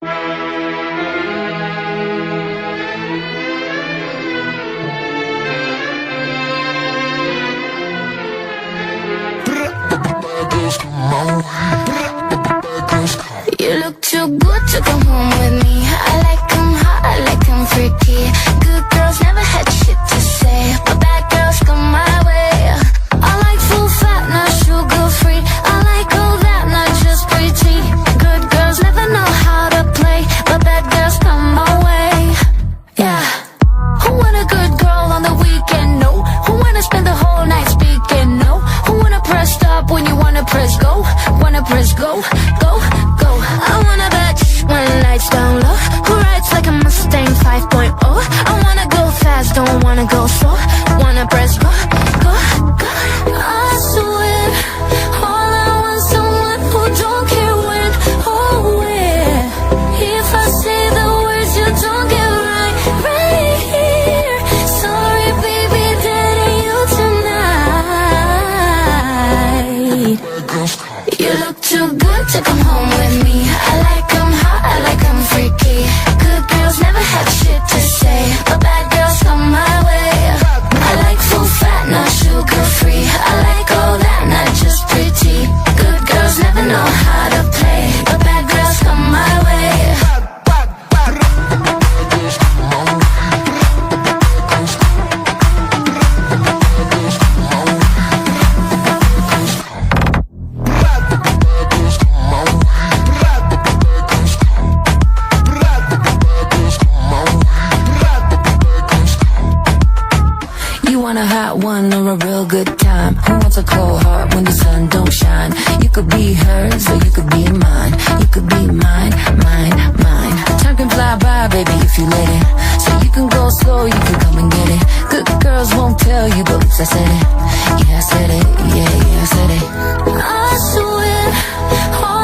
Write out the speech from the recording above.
You look too good to come home with me. I like 'em hot, I like 'em freaky. Good girls never had shit to say, but bad girls come my way. I like full fat, not sugar free. I like all that, not just pretty. Good girls never know how to play, but bad girls come my way. Yeah. Who want a good girl on the weekend? No. Who wanna spend the whole night speaking? No. Who wanna press stop when you wanna press go? Wanna press go, go, go. I wanna bitch when the lights down low. Who rides like a Mustang 5.0? I wanna go fast, don't wanna go slow. Wanna press go, go, go. I swear, all I want someone who don't care when or where. If I say the words you don't get right, right here. Sorry baby, that ain't you tonight. You look too good to come home with me. I like 'em hot, I like 'em freaky. Good girls never have shit to say, but bad girls come my way. I like full fat, not sugar free. I like all that, not just pretty. Good girls never know how to play, but bad girls come my way. You want a hot one or a real good time? Who wants a cold heart when the sun don't shine? You could be hers or you could be mine. You could be mine, mine, mine. Time can fly by, baby, if you let it. So you can go slow, you can come and get it. Good girls won't tell you, but oops, I said it. Yeah, I said it. Yeah, yeah, I said it. I swear, all